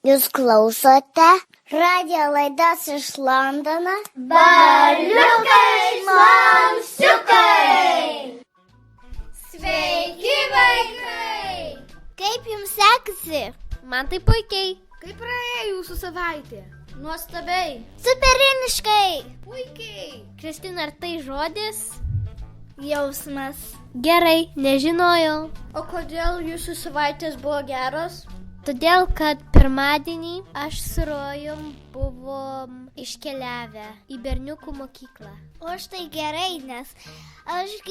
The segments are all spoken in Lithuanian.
Jūs klausote radijo laidas iš Londono. Berniukai Šlamščiukai! Sveiki, vaikai! Kaip jums sekasi? Man tai puikiai. Kaip praėjo jūsų savaitė? Nuostabiai! Superiniškai! Puikiai! Kristina, ar tai žodis? Jausmas. Gerai, nežinojau. O kodėl jūsų savaitės buvo geros? Todėl, kad pirmadienį aš su Rojum buvom iškeliavę į berniukų mokyklą. O štai gerai, nes aš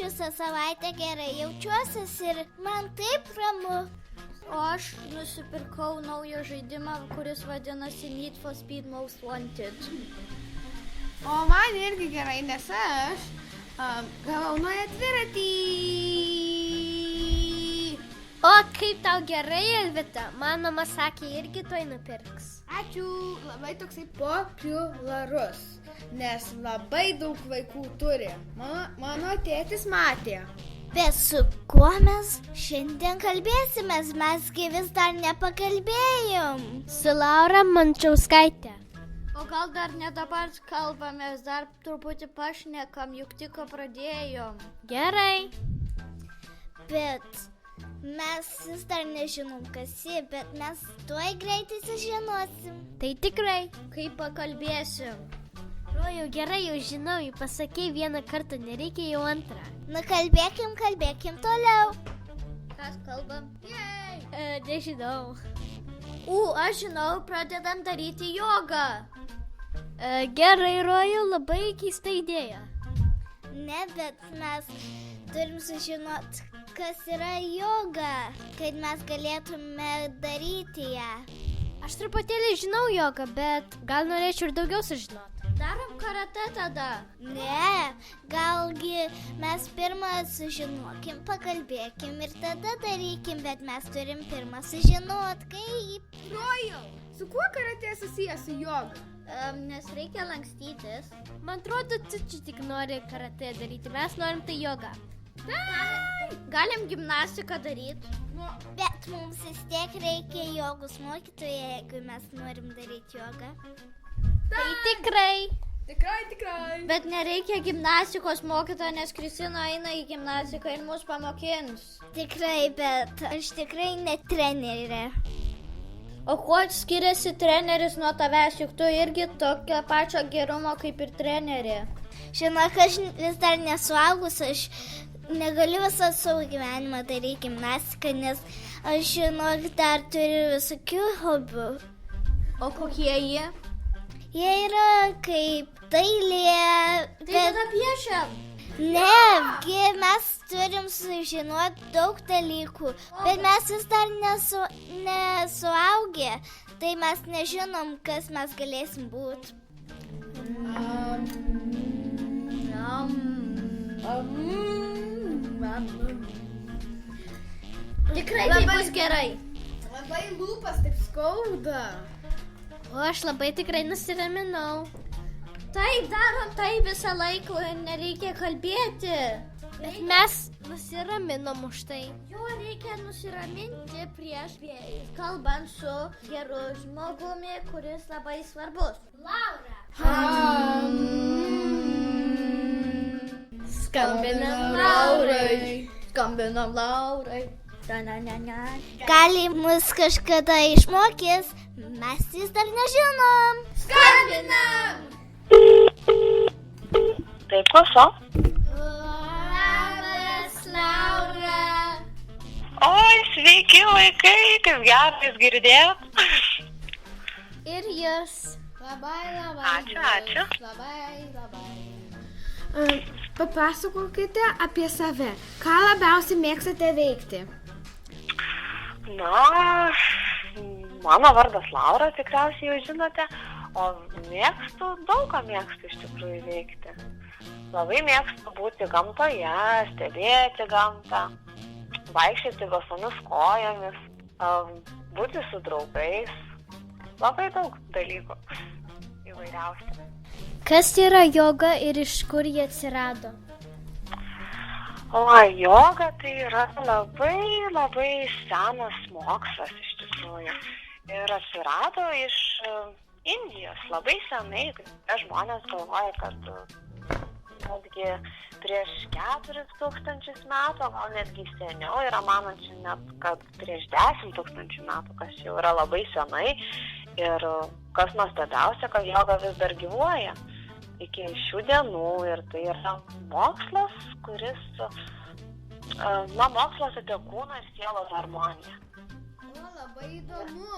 visą savaitę gerai jaučiuosi ir man taip ramu. O aš nusipirkau naują žaidimą, kuris vadinasi Need for Speed Most Wanted. O man irgi gerai, nes aš gavau naują dviratį. O kaip tau gerai, Elvita? Mano mama sakė, irgi toj nupirks. Ačiū, labai toksai populiarus, nes labai daug vaikų turi. Mano tėtis matė. Bet su kuo mes šiandien kalbėsimės? Mesgi vis dar nepakalbėjom. Su Laura Mančiauskaitė. O gal dar ne dabar kalbamės, dar truputį pašnekam, juk tik pradėjom. Gerai. Bet mes vis dar nežinom, kas ji, bet mes tuoj greitai sužinosim. Tai tikrai. Kaip pakalbėsim? Rojau, gerai, jau žinau, jau pasakei vieną kartą, nereikia jau antrą. Nu, kalbėkim toliau. Kas kalbam? Jej! Nežinau. Aš žinau, pradedam daryti jogą. Gerai, Rojau, labai keista idėja. Ne, bet mes turim sužinoti, kas yra joga, kad mes galėtume daryti ją. Aš truputėlį žinau jogą, bet gal norėčiau ir daugiau sužinoti. Darom karate tada. Ne, galgi mes pirmą sužinokim, pakalbėkim ir tada darykim, bet mes turim pirmą sužinoti, kaip. Rojau, su kuo karate susijęs su joga? Nes reikia lankstytis. Man atrodo, tu čia tik nori karate daryti, mes norim tai jogą. Galim gimnastiką daryti. Bet mums vis tiek reikia jogos mokytojo, jeigu mes norim daryti jogą. Tai tikrai. Tikrai. Bet nereikia gimnastikos mokytojo, nes Kristina eina į gimnastiką ir mus pamokins. Tikrai, bet aš tikrai ne trenerė. O kuo skiriasi treneris nuo tavęs, juk tu irgi tokio pačio gerumo kaip ir trenerė. Žinok, aš vis dar nesuaugus, aš negaliu visą savo gyvenimą daryti gimnastiką, nes aš, žinok, dar turiu visokių hobių. O kokie jie? Jie yra kaip dailė. Tai tada piešiam. Ne, mes turim sužinoti daug dalykų, bet mes vis dar nesuaugę, tai mes nežinom, kas mes galėsim būti. Tikrai tai bus gerai. Labai lūpas taip skauda. O aš labai tikrai nusiraminau. Taip, darom tai visą laiką ir nereikia kalbėti. Bet mes nusiraminom už tai. Jo reikia nusiraminti prieš kalbant su geru žmogumi, kuris labai svarbus. Laura. Skambinam Laurai. Gali mus kažkada išmokys, mes vis dar nežinom. Skambinam! Taip, klausau. Labas, Laura! Oi, sveiki vaikai, kaip gerai jūs girdėjot. Ir jūs. Labai. Ačiū. Labai. Papasakokite apie save. Ką labiausiai mėgstate veikti? Na, mano vardas Laura, tikriausiai jau žinote, o daug ką mėgstu iš tikrųjų veikti. Labai mėgstu būti gamtoje, stebėti gamtą, vaikščioti basomis kojomis, būti su draugais. Labai daug dalykų įvairiausių. Kas yra joga ir iš kur jie atsirado? O joga tai yra labai senas mokslas iš tikrųjų. atsirado iš Indijos labai senai, kai žmonės galvoja, kad netgi prieš 4000 metų, gal netgi seniau, yra manančių net, kad prieš 10 000 metų, kas jau yra labai senai. Ir kas nuostabiausia, kad joga vis dar gyvuoja iki šių dienų. Ir tai yra mokslas, kuris, mokslas apie kūną ir sielos harmoniją. O, labai įdomu.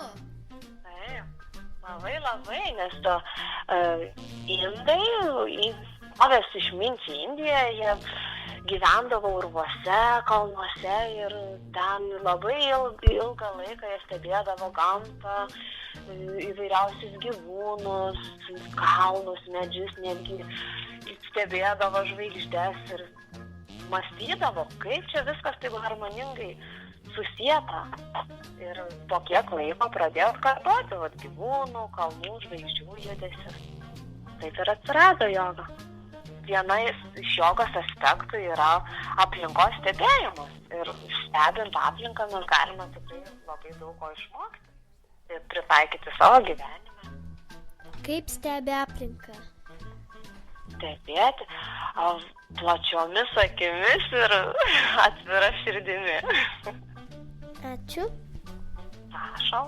Taip, labai, nes indai, Ovės išminčiai Indijoje, jie gyvendavo urvuose, kalnuose ir ten labai ilgą laiką jie stebėdavo gamtą, įvairiausius gyvūnus, kalnus, medžius, netgi stebėdavo žvaigždes ir mąstydavo, kaip čia viskas taip harmoningai susieta. Ir po kiek laiko pradėjo atkartoti gyvūnų, kalnų, žvaigždžių judesius. Taip ir atsirado joga. Viena iš jogos aspektų yra aplinkos stebėjimas. Ir stebint aplinką mes galime tikrai labai daug ko išmokti ir pritaikyti savo gyvenime. Kaip stebi aplinką? Stebėti plačiomis akimis ir atvira širdimi. Ačiū. Prašau.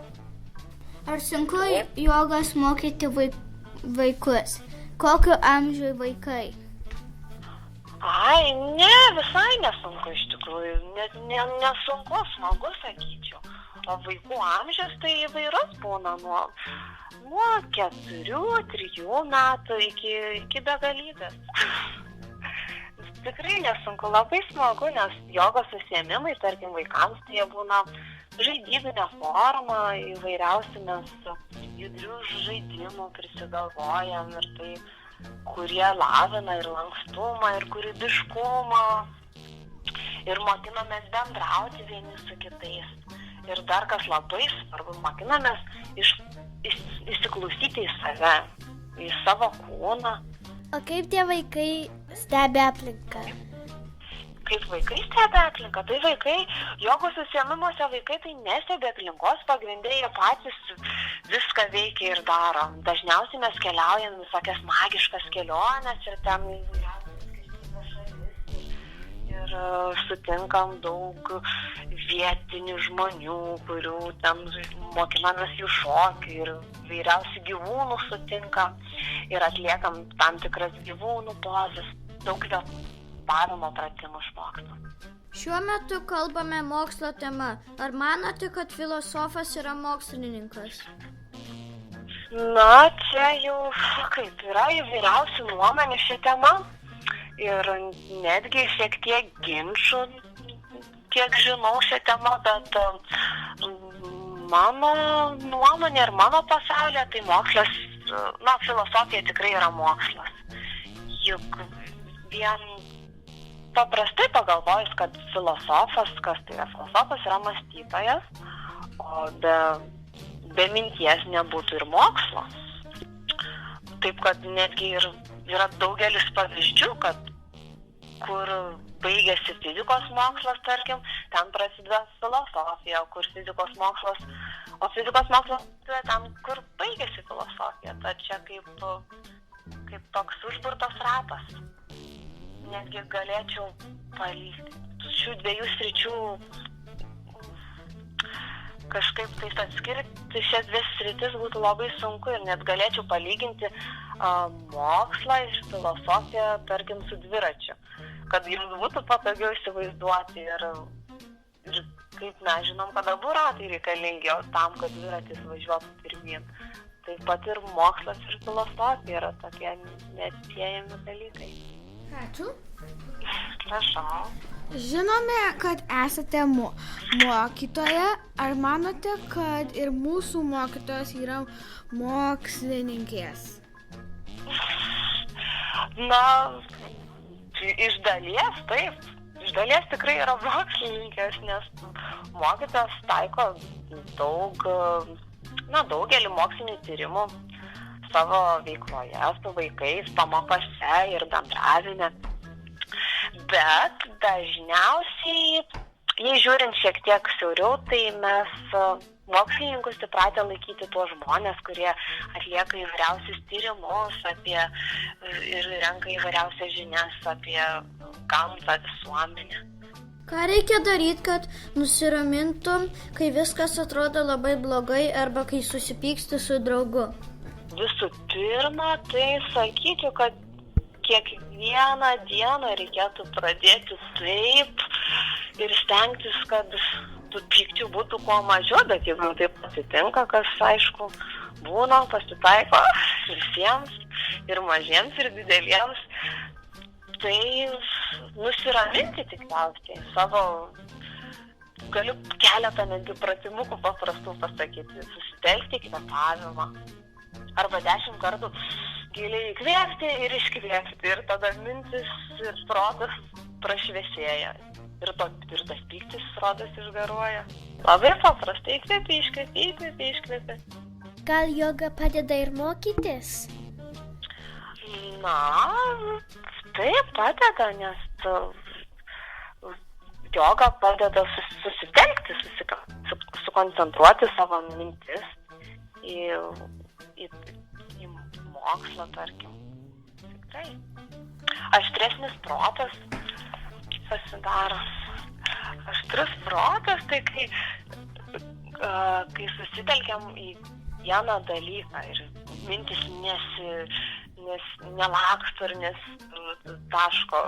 Ar sunku jogos mokyti vaikus? Kokiu amžiui vaikai? Ai, ne, visai nesunku iš tikrųjų. Nesunku, smagu, sakyčiau. O vaikų amžius tai įvairus būna nuo 4-3 metų iki begalybės. Tikrai nesunku, labai smagu, nes jogos užsiėmimai, tarkim, vaikams tai jie būna žaidybinė forma, įvairiausių mes judrių žaidimų prisigalvojam ir tai, kurie lavina ir lankstumą, ir kūrybiškumą, ir mokinamės bendrauti vieni su kitais. Ir dar kas labai svarbu, mokinamės įsiklausyti į save, į savo kūną. O kaip tie vaikai stebi aplinką? Kaip vaikai stebi aplinką? Tai vaikai, jogos užsiėmimuose vaikai tai nestebi aplinkos, pagrindai jie patys viską veikia ir daro. Dažniausiai mes keliaujam visokias magiškas keliones ir ten įvairiausias šalis ir sutinkam daug vietinių žmonių, kurių ten mokinamės jų šokį ir įvairiausių gyvūnų sutinkam ir atliekam tam tikras gyvūnų pozas, daug kvėpavimo pratimų išmokstam. Šiuo metu kalbame mokslo tema. Ar manote, kad filosofas yra mokslininkas? Na, čia jau kaip yra įvairiausių nuomonių šią temą ir netgi šiek tiek ginčų, kiek žinau šią temą, bet mano nuomonė ir mano pasaulyje tai mokslas, filosofija tikrai yra mokslas. Juk vien paprastai pagalvojus, kad filosofas, kas tai yra filosofas, yra mąstytojas, o be minties nebūtų ir mokslo. Taip, kad netgi ir yra daugelis pavyzdžių, kur baigėsi fizikos mokslas, tarkim, ten prasideda filosofija, kur fizikos mokslas, o fizikos mokslas ten, kur baigėsi filosofija. Tad čia kaip toks užburtas ratas. Netgi galėčiau šių dviejų sričių kažkaip tai atskirti, šias dvi sritis būtų labai sunku ir net galėčiau palyginti mokslą ir filosofiją, tarkim, su dviračiu, kad jums būtų patogiau įsivaizduoti ir kaip mes žinom, kad abu ratai reikalingi tam, kad dviratis važiuotų pirmyn. Taip pat ir mokslas ir filosofija yra tokie neatsiejami dalykai. Ačiū. Prašau. Žinome, kad esate mokytoja. Ar manote, kad ir mūsų mokytojos yra mokslininkės? Na, iš dalies taip. Iš dalies tikrai yra mokslininkės, nes mokytojas taiko daugelį mokslinių tyrimų savo veikloje su vaikais, pamokose ir bendravime. Bet dažniausiai, jei žiūrint šiek tiek siauriau, tai mes mokslininkus įpratę laikyti tuos žmonės, kurie atlieka įvairiausius tyrimus ir renka įvairiausias žinias apie gamtą, visuomenę. Ką reikia daryti, kad nusiramintum, kai viskas atrodo labai blogai arba kai susipyksti su draugu? Visų pirma, tai sakyčiau, kad kiekvieną dieną reikėtų pradėti taip ir stengtis, kad tų pykčių būtų kuo mažiau, bet jeigu taip atsitinka, kas aišku būna, pasitaiko visiems, ir mažiems, ir dideliems, tai nusiraminti tikriausiai savo, galiu keletą netgi pratimukų paprastų pasakyti, susitelkti kvėpavimą, arba 10 kartų giliai įkvėpti ir iškvėpti, ir tada mintis ir protas prašviesėja, ir tas pyktis rodas išgaruoja. Labai paprastai įkvėpi, iškvėpi. Gal joga padeda ir mokytis? Na, taip padeda, nes joga padeda susitelkti, sukoncentruoti savo mintis į mokslą, tarkim. Tikrai. Aštresnis protas pasidaro. Aštrus protas, tai kai susitelkiam į vieną dalyką ir mintis nelaksto ir taško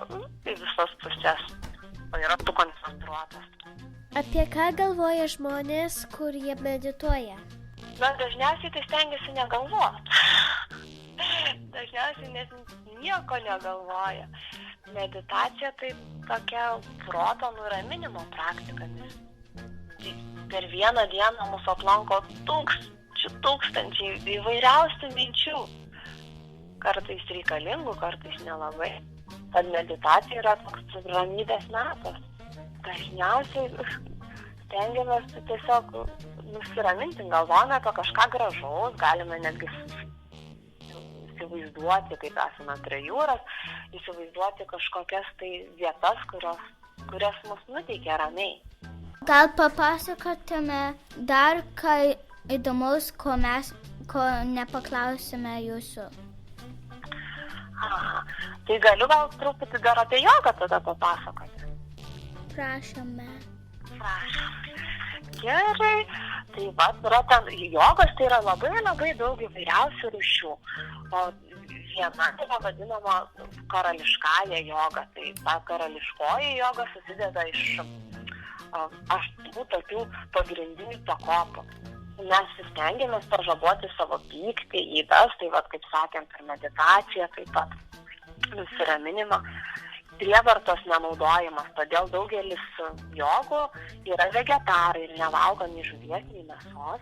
į visas pusės, o yra sukoncentruotas. Apie ką galvoja žmonės, kurie medituoja? Na, dažniausiai tai stengiasi negalvoti. Dažniausiai nieko negalvoja. Meditacija tai tokia proto nuraminimo praktika, nes per vieną dieną mūsų aplanko tūkstančiai įvairiausių minčių. Kartais reikalingų, kartais nelabai. Tad meditacija yra toks ramybės metas. Dažniausiai stengiamės tiesiog nusiraminti, galvojame apie kažką gražaus, galime netgi įsivaizduoti, kaip esame prie jūros, įsivaizduoti kažkokias tai vietas, kurias mus nuteikia ramiai. Gal papasakotume dar ką įdomaus, ko nepaklausime jūsų? Aha, tai galiu gal truputį dar apie jogą tada papasakoti. Prašome. Gerai, tai yra ten, jogos tai yra labai daug įvairiausių rūšių. O viena yra vadinama karališkąja joga. Tai ta karališkoji joga susideda iš 8 tokių pagrindinių pakopų. Mes stengiamės pažaboti savo pyktį, ydas, tai kaip sakėm, per meditaciją, taip pat nusiraminimą, prievartos nenaudojimas. Todėl daugelis jogų yra vegetarai ir nevalgo nei žuvies, nei mėsos.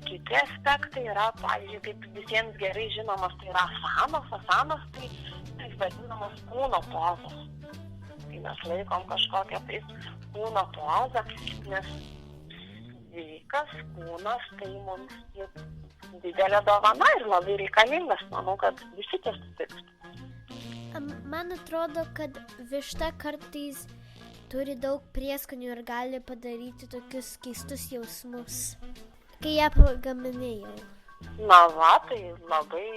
Kiti aspektai yra, pavyzdžiui, kaip visiems gerai žinomas, tai yra asanos. Asanos tai vadinamas kūno pozos. Tai mes laikom kažkokią tai kūno pozą, nes sveikas kūnas tai mums didelė dovana ir labai reikalingas. Manau, kad visi tie sutiks. Man atrodo, kad višta kartais turi daug prieskonių ir gali padaryti tokius keistus jausmus, kai ją pagaminėjau. Na va, tai labai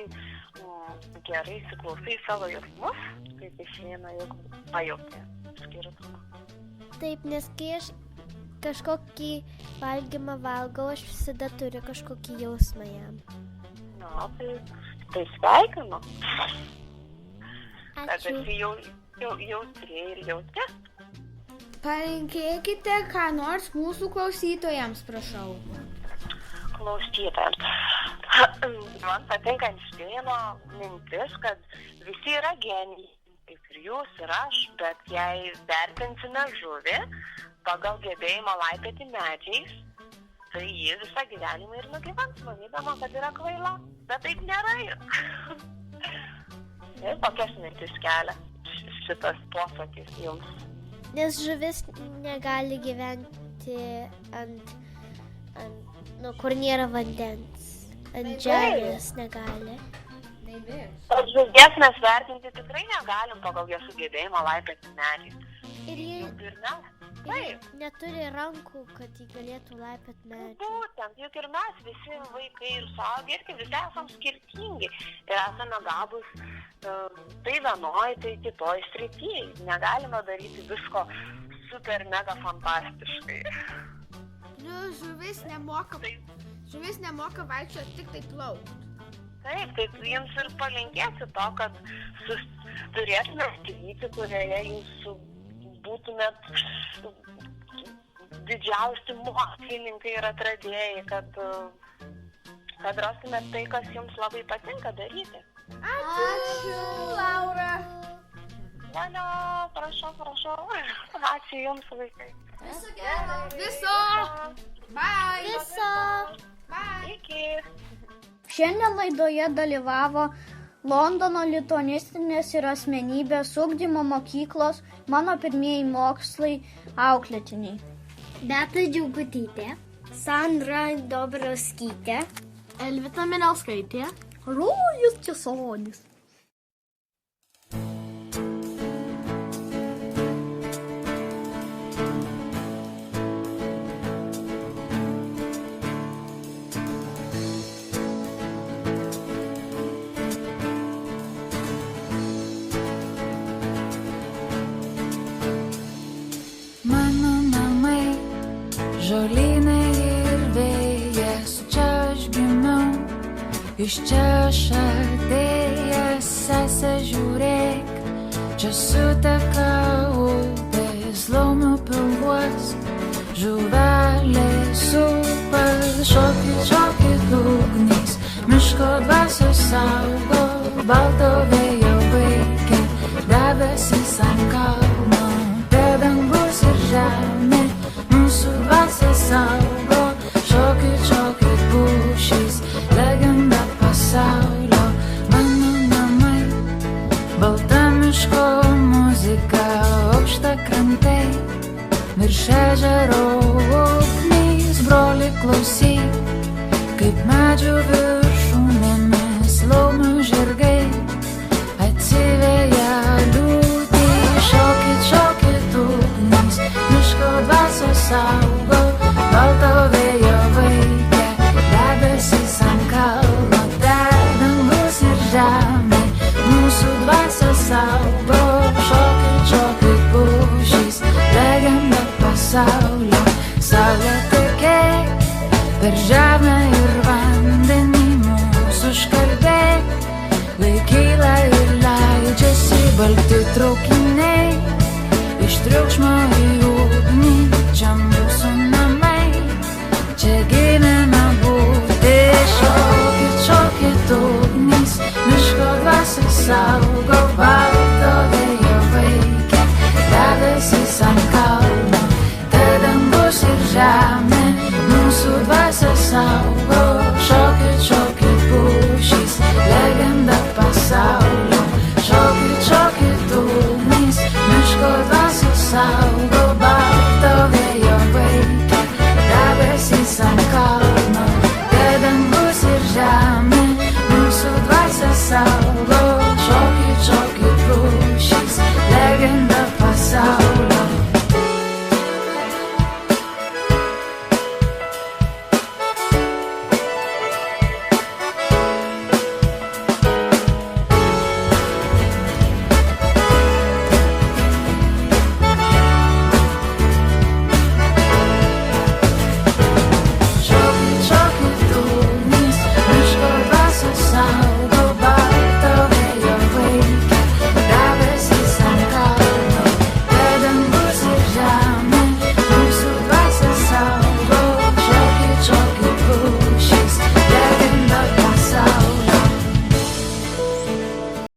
gerai įsiklausai savo jausmus, kaip išeina, jeigu pajauti skirtumą. Taip, nes kai aš kažkokį valgymą valgau, aš visada turiu kažkokį jausmą jam. Na, tai sveikinu. Kad Ačiū. esi jautri ir jautri. Palinkėkite ką nors mūsų klausytojams, prašau. Klausytojams. Man patinka Einšteino mintis, kad visi yra genijai, kaip ir jūs ir aš, bet jei vertinsime žuvį pagal gebėjimą laipioti medžiais, tai ji visą gyvenimą ir nugyvens, manydama, kad yra kvaila. Bet taip nėra. Ir kokias mintis kelia šitas posakis jums? Nes žuvis negali gyventi kur nėra vandens. Ant žemės negali. Žuvies mes vertinti tikrai negalim pagal jos sugebėjimą laipioti medžiais. Ir Ir mes. Taip. Neturi rankų, kad jį galėtų laipėt medžių. Būtent, juk ir mes visi vaikai ir suaugę, irgi visi esam skirtingi. Ir esame gabus tai vienoj, tai kitoj srityje. Negalime daryti visko super mega fantastiškai. Žuvis nemoka vaikščioti, tik tai plaukti. Taip, tai jums ir palinkėsiu to, kad turėtumėt skrydį, kurioje jūs būtumėt didžiausi mokslininkai ir atradėjai, kad rastumėt tai, kas jums labai patinka daryti. Ačiū, Laura. Valio, prašau. Ačiū jums, vaikai. Viso gero. Viso. Bye. Viso. Bye. Iki. Šiandien laidoje dalyvavo Londono lituanistinės ir asmenybės ugdymo mokyklos Mano pirmieji mokslai auklėtiniai. Beata Džiaugutytė, Sandra Dobroskytė, Elvita Minelskaitė. Rojus Česonis. Žolynai ir vėjas, čia aš gimiau, iš čia aš atėjęs, sese žiūrėk, čia suteka upės, laumių pilvuos, žuvelės upas, šokit ugniais, miško dvasios saugo, balto vėjo vaikė, debesis ant kalno, te dangus ir žemė. Mūsų dvasia saugo, šokit pušys, legenda pasaulio, mano namai, balta miško muzika, aukšta krantai, virš ežero ugnis, broli klausyk, kaip medžių viršūnėmis laumių žirgai, atsiveja liūtį, šokit ugnis, miško dvasios saugo.